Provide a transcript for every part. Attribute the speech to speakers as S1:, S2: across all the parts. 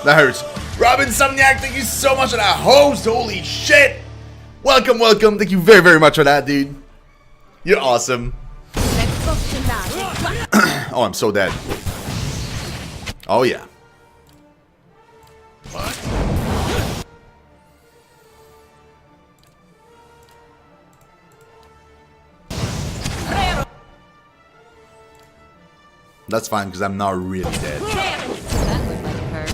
S1: That hurts. Robin Sumniak, thank you so much for that host. Holy shit. Welcome, welcome. Thank you very, very much for that, dude. You're awesome. Oh, I'm so dead. Oh, yeah. That's fine, because I'm not really dead.
S2: That looked like it hurt.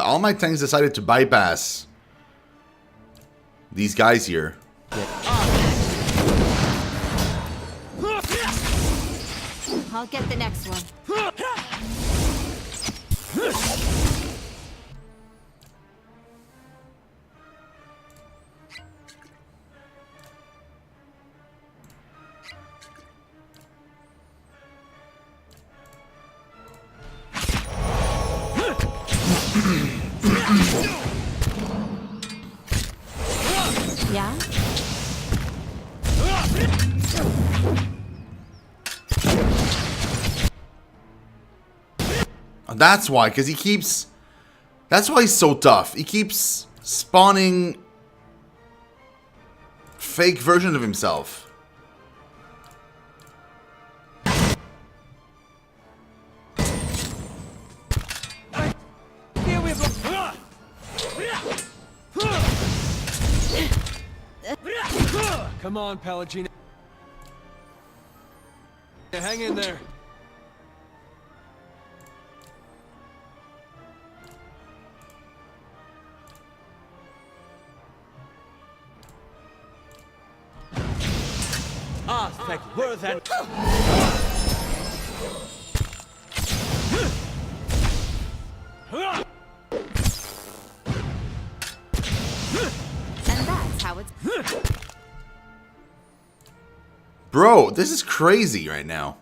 S1: All my tanks decided to bypass these guys here.
S2: I'll get the next one. Yeah?
S1: That's why, because he keeps... That's why he's so tough. He keeps spawning fake versions of himself.
S3: Come on, Pallegina. Hang in there. Aspect worth it.
S2: And that's how it's...
S1: Bro, this is crazy right now.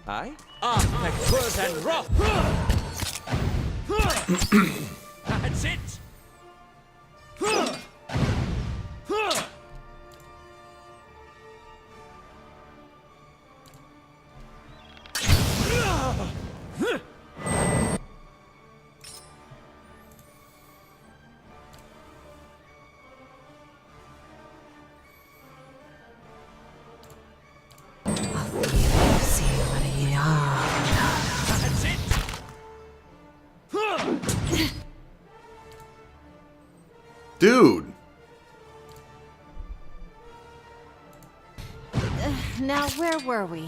S3: Aye? Aspect worth and rough. That's it.
S1: Dude.
S2: Now, where were we?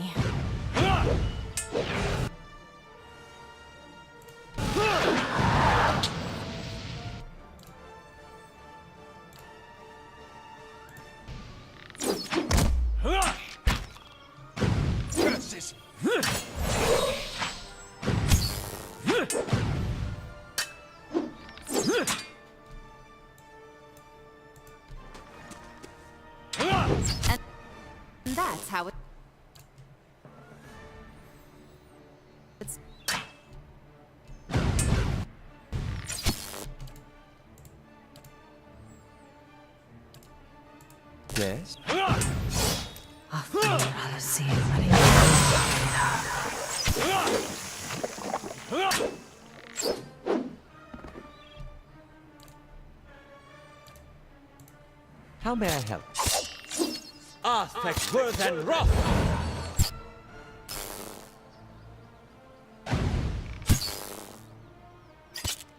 S2: And that's how it... It's...
S3: Yes? How may I help? Aspect worth and rough.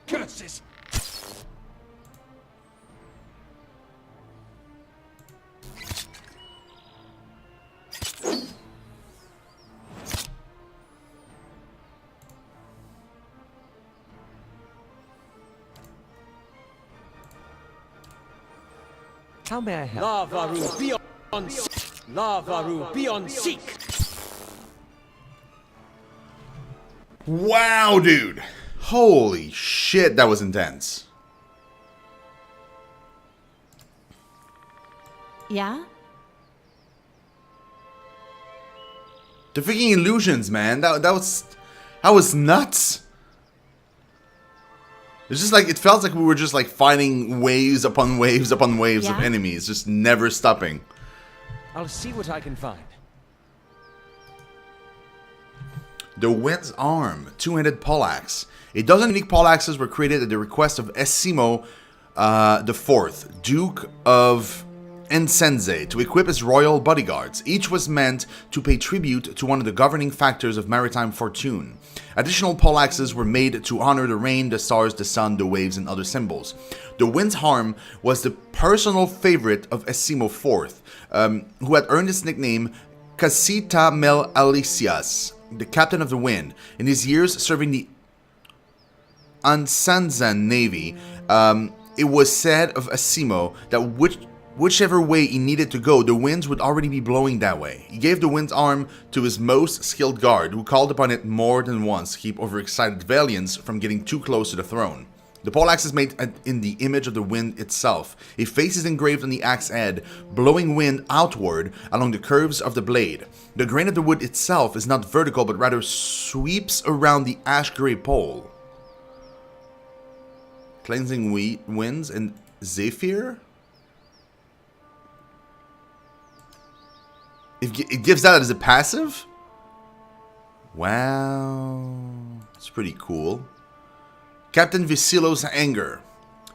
S3: Curses. How may I help? Lava will be on. Lavaru beyond seek!
S1: Wow, dude. Holy shit, that was intense.
S2: Yeah?
S1: The freaking illusions, man. That was nuts. It's just like, it felt like we were just like fighting waves upon waves upon waves of
S2: Yeah?
S1: enemies, just never stopping.
S3: I'll see what I can find.
S1: The Wind's Arm, two-handed poleaxe. A dozen unique poleaxes were created at the request of Essimo IV, Duke of Ensenze, to equip his royal bodyguards. Each was meant to pay tribute to one of the governing factors of maritime fortune. Additional poleaxes were made to honor the rain, the stars, the sun, the waves, and other symbols. The Wind's Arm was the personal favorite of Essimo IV, who had earned his nickname Casita Mel Alicias, the captain of the wind. In his years serving the Ansanzan Navy, it was said of Essimo that whichever way he needed to go, the winds would already be blowing that way. He gave the Wind's Arm to his most skilled guard, who called upon it more than once to keep overexcited valiants from getting too close to the throne. The poleaxe is made in the image of the wind itself. A face is engraved on the axe head, blowing wind outward along the curves of the blade. The grain of the wood itself is not vertical, but rather sweeps around the ash-gray pole. Cleansing winds and Zephyr? It gives that as a passive? Wow. It's pretty cool. Captain Visilo's anger.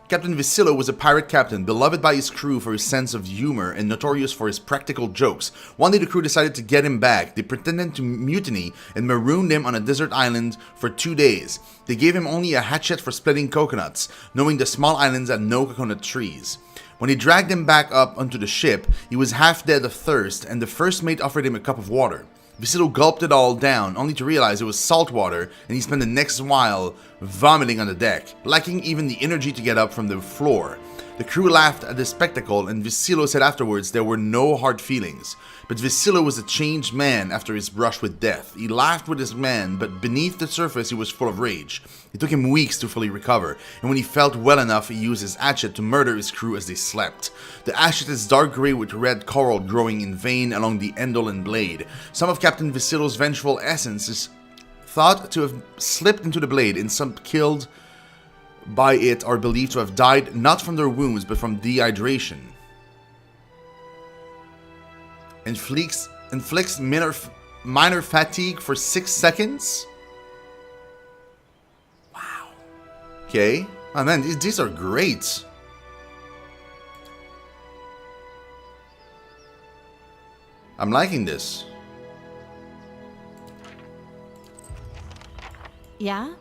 S1: Captain Visilo was a pirate captain, beloved by his crew for his sense of humor and notorious for his practical jokes. One day the crew decided to get him back. They pretended to mutiny and marooned him on a desert island for 2 days. They gave him only a hatchet for splitting coconuts, knowing the small islands had no coconut trees. When they dragged him back up onto the ship, he was half dead of thirst, and the first mate offered him a cup of water. Visilo gulped it all down, only to realize it was salt water, and he spent the next while vomiting on the deck, lacking even the energy to get up from the floor. The crew laughed at the spectacle, and Visilo said afterwards there were no hard feelings. But Visilo was a changed man after his brush with death. He laughed with his men, but beneath the surface he was full of rage. It took him weeks to fully recover, and when he felt well enough, he used his hatchet to murder his crew as they slept. The hatchet is dark grey with red coral growing in vein along the endle and blade. Some of Captain Visilo's vengeful essence is thought to have slipped into the blade, and some killed by it are believed to have died not from their wounds but from dehydration. Inflicts minor fatigue for 6 seconds. Wow. Okay. Oh man, these are great. I'm liking this.
S2: Yeah?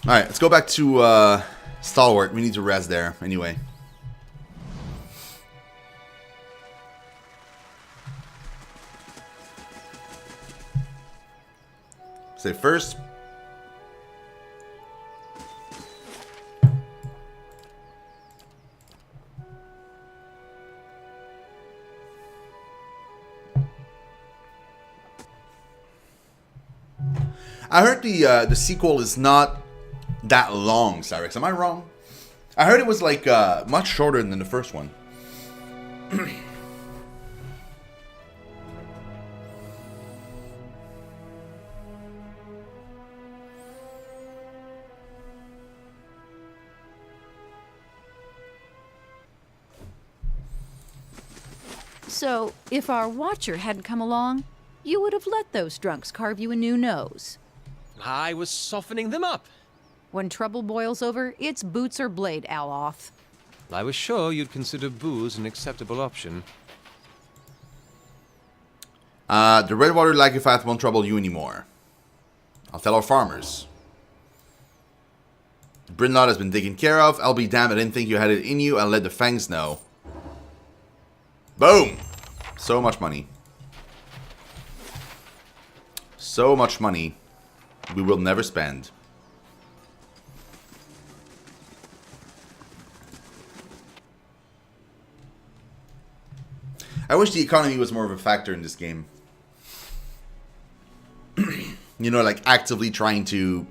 S1: Alright, let's go back to Stalwart. We need to rest there anyway. Say first. I heard the sequel is not that long, Cyrix. Am I wrong? I heard it was like much shorter than the first one.
S4: So, if our watcher hadn't come along, you would have let those drunks carve you a new nose.
S3: I was softening them up.
S4: When trouble boils over, it's boots or blade, Aloth.
S3: I was sure you'd consider booze an acceptable option.
S1: The Redwater Lagerfath won't trouble you anymore. I'll tell our farmers. Brynlod has been taken care of. I'll be damned, I didn't think you had it in you. I'll let the Fangs know. Boom! So much money. So much money we will never spend. I wish the economy was more of a factor in this game. You know, like actively trying to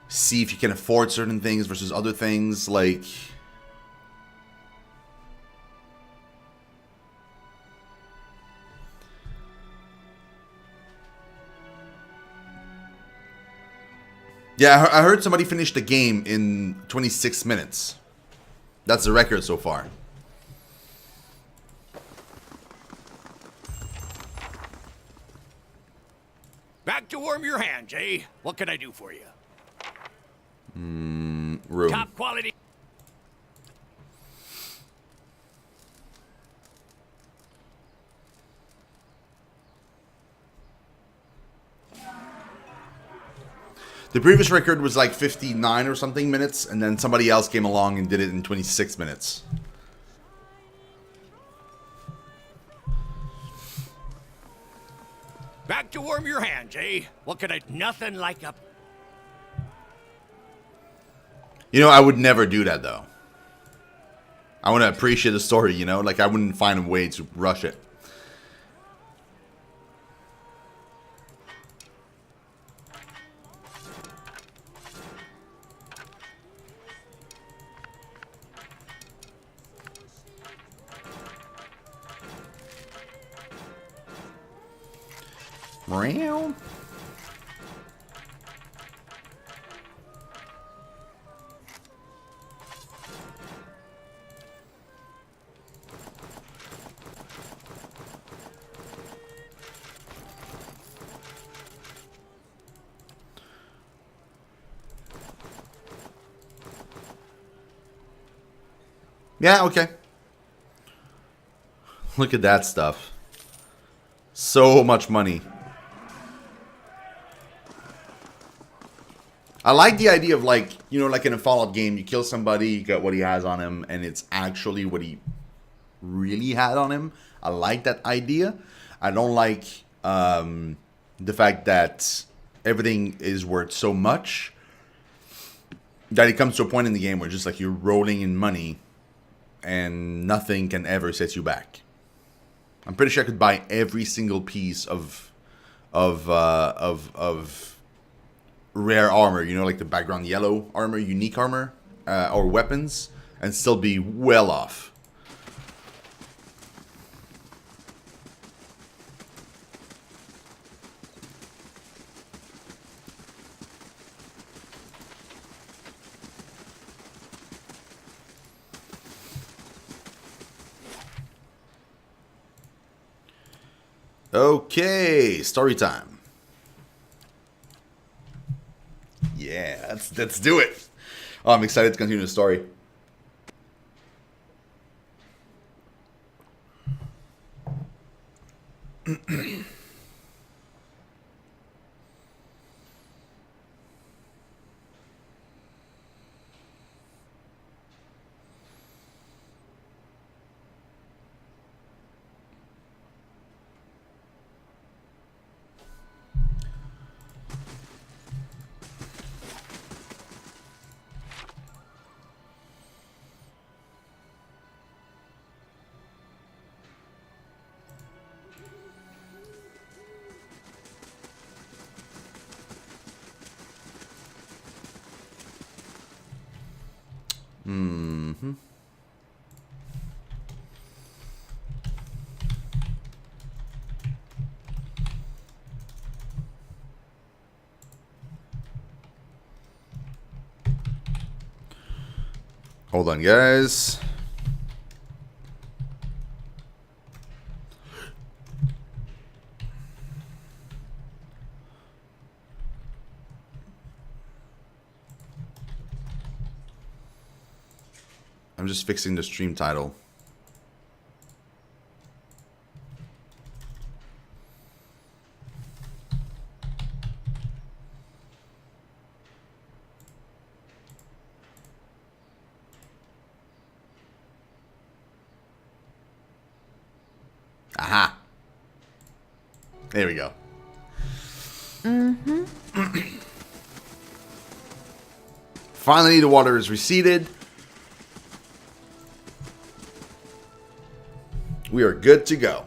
S1: see if you can afford certain things versus other things, like... Yeah, I heard somebody finish the game in 26 minutes. That's the record so far.
S5: Back to warm your hands, eh? What can I do for you?
S1: Room.
S5: Top quality.
S1: The previous record was like 59 or something minutes, and then somebody else came along and did it in 26 minutes.
S5: Back to warm your hands, eh? What can I... Nothing like a...
S1: You know, I would never do that, though. I want to appreciate the story, you know? Like, I wouldn't find a way to rush it. Meow. Yeah, okay. Look at that stuff. So much money. I like the idea of, like, you know, like in a Fallout game, you kill somebody, you got what he has on him, and it's actually what he really had on him. I like that idea. I don't like the fact that everything is worth so much that it comes to a point in the game where just like you're rolling in money and nothing can ever set you back. I'm pretty sure I could buy every single piece of rare armor, you know, like the background yellow armor, unique armor, or weapons, and still be well off. Okay, story time. Yeah, let's do it. Oh, I'm excited to continue the story. Mm-hmm. Hold on, guys. I'm just fixing the stream title. Aha. There we go. Finally, the water is receded. we are good to go.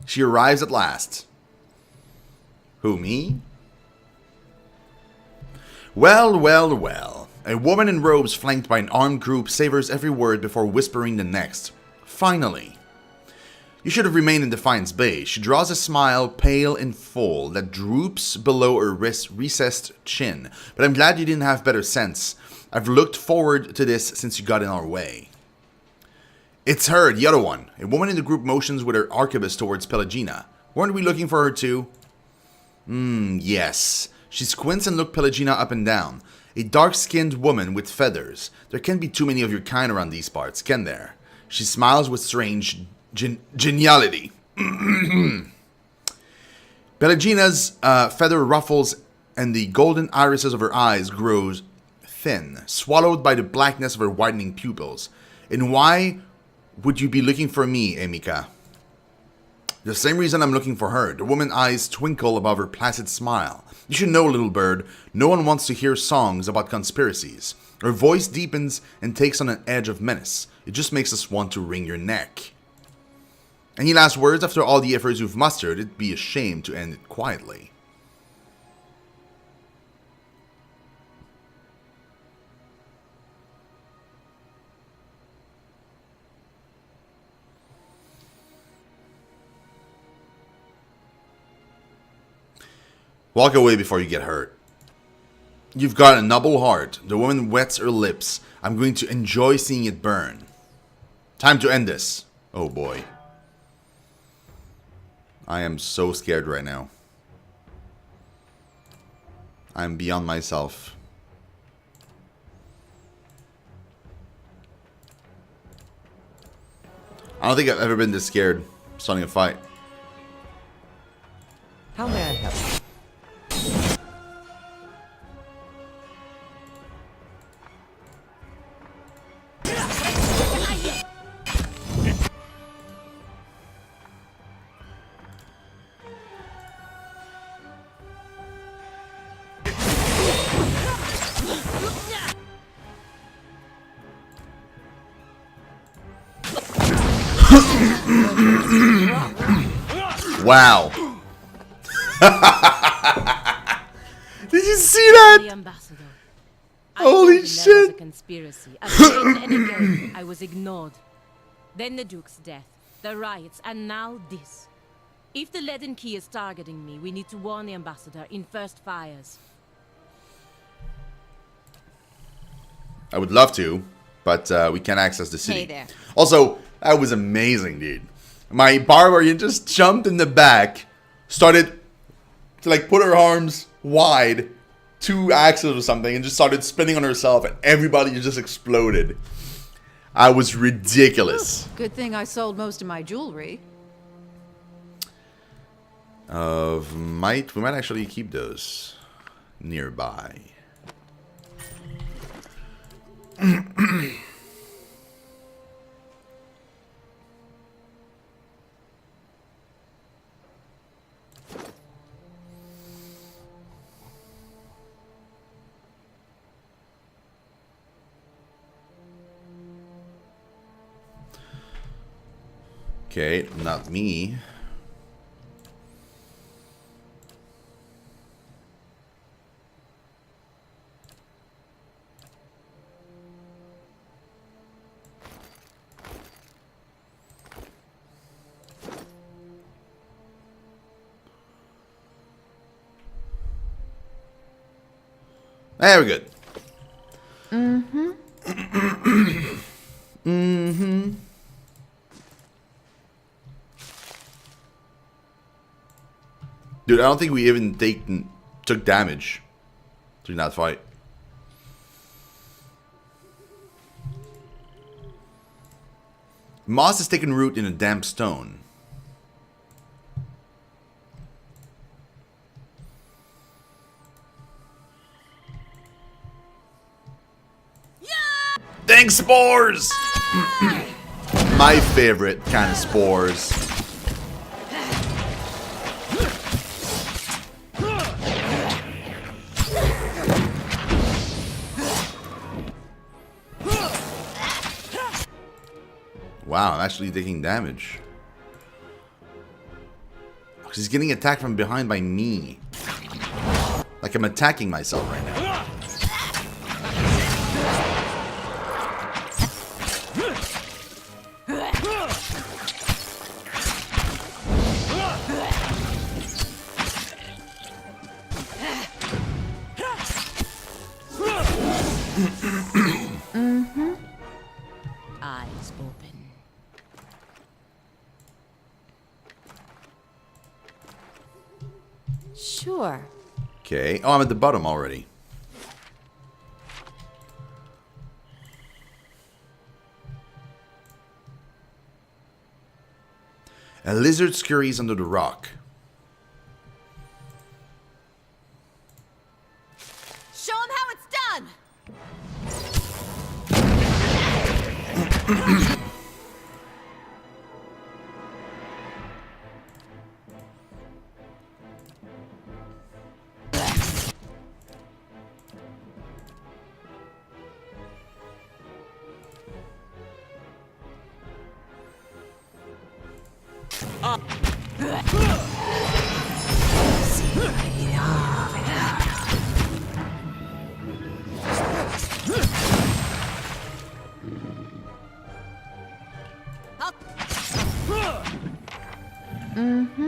S1: She arrives at last. Who, me? Well, well, well. A woman in robes flanked by an armed group savors every word before whispering the next. Finally. You should have remained in Defiance Bay. She draws a smile, pale and full, that droops below her recessed chin. But I'm glad you didn't have better sense. I've looked forward to this since you got in our way. It's her, the other one. A woman in the group motions with her arquebus towards Pelagina. Weren't we looking for her too? Yes. She squints and looks Pelagina up and down. A dark-skinned woman with feathers. There can't be too many of your kind around these parts, can there? She smiles with strange geniality. Pelagina's feather ruffles and the golden irises of her eyes grows thin, swallowed by the blackness of her widening pupils. And why would you be looking for me, Emika? The same reason I'm looking for her. The woman's eyes twinkle above her placid smile. You should know, little bird, no one wants to hear songs about conspiracies. Her voice deepens and takes on an edge of menace. It just makes us want to wring your neck. Any last words after all the efforts you've mustered? It'd be a shame to end it quietly. Walk away before you get hurt. You've got a noble heart. The woman wets her lips. I'm going to enjoy seeing it burn. Time to end this. Oh boy. I am so scared right now. I'm beyond myself. I don't think I've ever been this scared starting a fight.
S6: How may I help?
S1: Wow. Did you see that?
S7: The ambassador.
S1: Holy
S7: I thought there was
S1: shit.
S7: a conspiracy. Again and again, I was ignored. Then the Duke's death, the riots, and now this. If the Leaden Key is targeting me, we need to warn the ambassador in first fires.
S1: I would love to, but we can't access the city.
S2: Hey there.
S1: Also, that was amazing, dude. My barbarian just jumped in the back, started to like put her arms wide, 2 axes or something, and just started spinning on herself, and everybody just exploded. I was ridiculous.
S4: Good thing I sold most of my jewelry.
S1: We might actually keep those nearby. Okay, not me. There, we're good. Dude, I don't think we even took damage during that fight. Moss has taken root in a damp stone. Thanks, spores! My favorite kind of spores. Wow, I'm actually taking damage. Because he's getting attacked from behind by me. Like I'm attacking myself right now.
S7: Eyes open.
S2: Sure.
S1: Okay. Oh, I'm at the bottom already. A lizard scurries under the rock.
S2: Show him how it's done!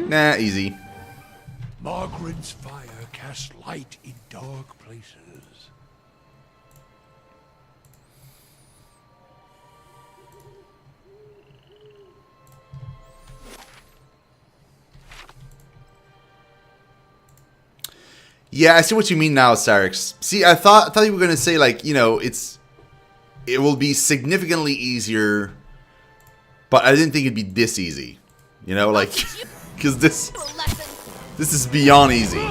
S1: Nah, easy.
S5: Margaret's fire casts light in dark places.
S1: Yeah, I see what you mean now, Sarix. See, I thought you were gonna say like, you know, it will be significantly easier, but I didn't think it'd be this easy. You know, like, because this is beyond easy.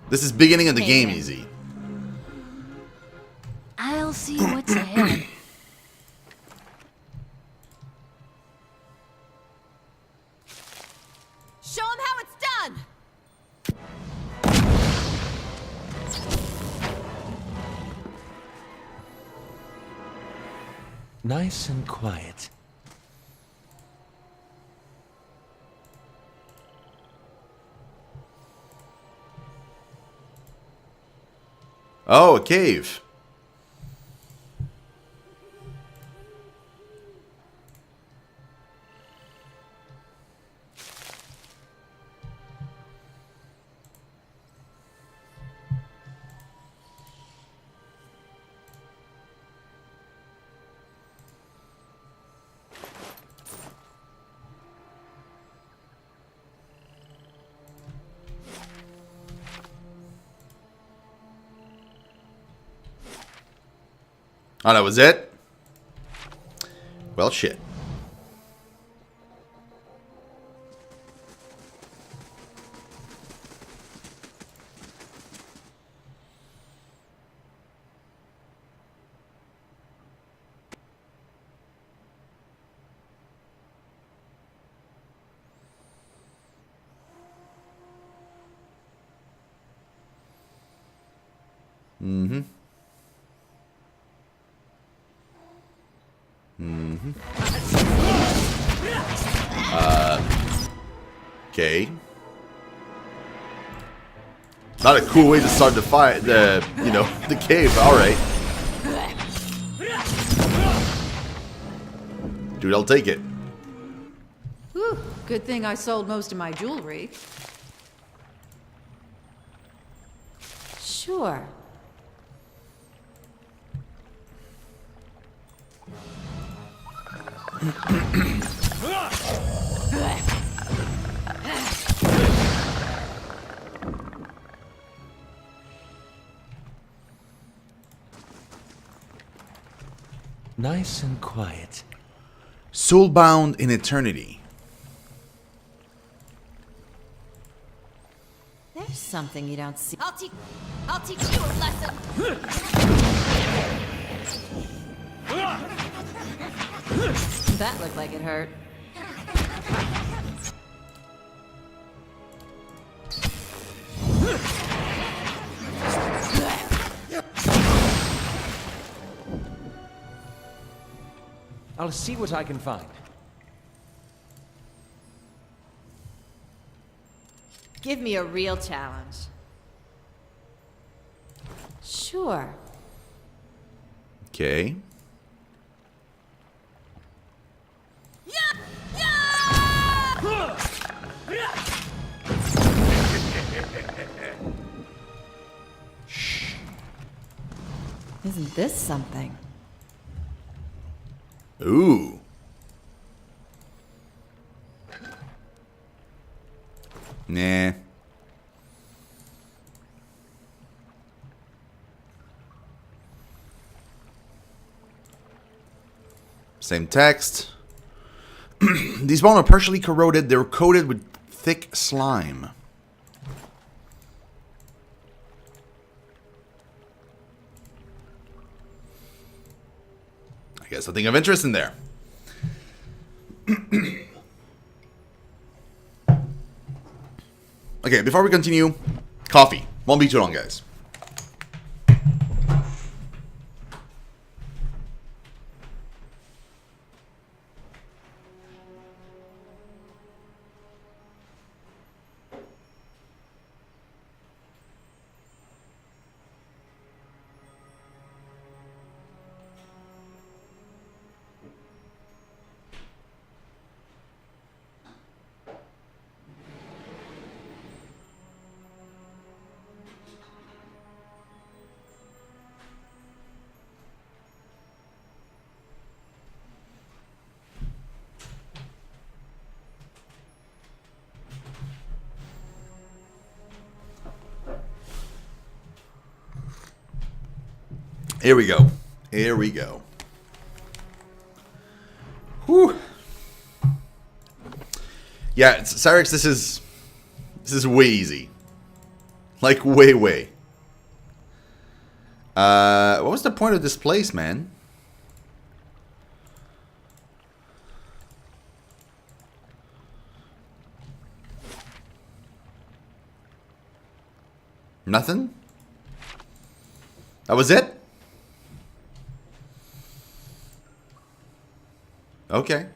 S1: This is beginning of the game easy.
S4: I'll see what's ahead.
S2: Show him how it's done!
S6: Nice and quiet.
S1: Oh, a cave. Oh, that was it? Well, shit. Mm-hmm. Okay. Not a cool way to start the fight, the cave, alright. Dude, I'll take it.
S4: Whew, good thing I sold most of my jewelry.
S2: Sure.
S6: Nice and quiet.
S1: Soulbound in Eternity.
S2: There's something you don't see. I'll teach you a lesson. That looked like it hurt.
S6: I'll see what I can find.
S2: Give me a real challenge. Sure.
S1: Okay.
S2: Isn't this something?
S1: Ooh. Nah. Same text. These bones are partially corroded. They're coated with thick slime. I guess something of interest in there. Okay, before we continue, coffee. Won't be too long, guys. Here we go. Here we go. Whew. Yeah, Cyrix, this is way easy. Like way. What was the point of this place, man? Nothing? That was it? Okay.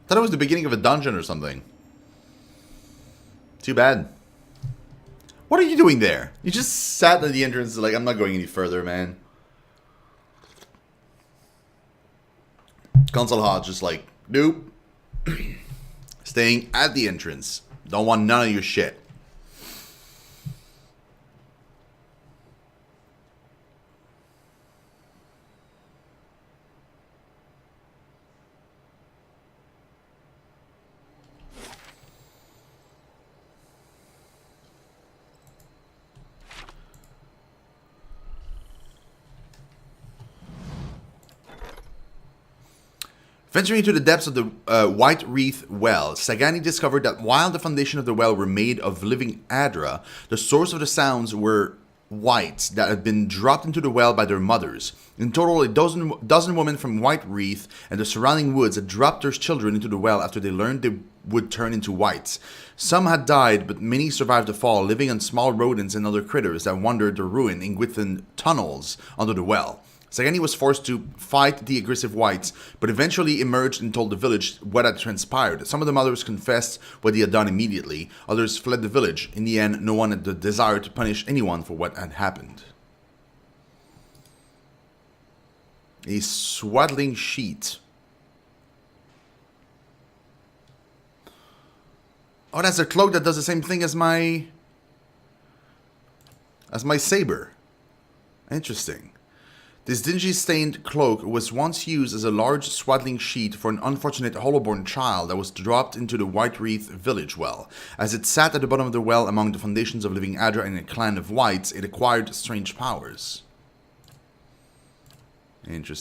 S1: Thought it was the beginning of a dungeon or something. Too bad. What are you doing there? You just sat at the entrance like, I'm not going any further, man. Console Hot just like, nope. Staying at the entrance. Don't want none of your shit. Venturing into the depths of the White Wreath Well, Sagani discovered that while the foundation of the well were made of living Adra, the source of the sounds were wights that had been dropped into the well by their mothers. In total, a dozen women from White Wreath and the surrounding woods had dropped their children into the well after they learned they would turn into wights. Some had died, but many survived the fall, living on small rodents and other critters that wandered the ruin in within tunnels under the well. Sagani was forced to fight the aggressive wights, but eventually emerged and told the village what had transpired. Some of the mothers confessed what they had done immediately. Others fled the village. In the end, no one had the desire to punish anyone for what had happened. A swaddling sheet. Oh, that's a cloak that does the same thing as my saber. Interesting. This dingy-stained cloak was once used as a large swaddling sheet for an unfortunate hollowborn child that was dropped into the White Wreath village well. As it sat at the bottom of the well among the foundations of living Adra and a clan of wights, it acquired strange powers. Interesting.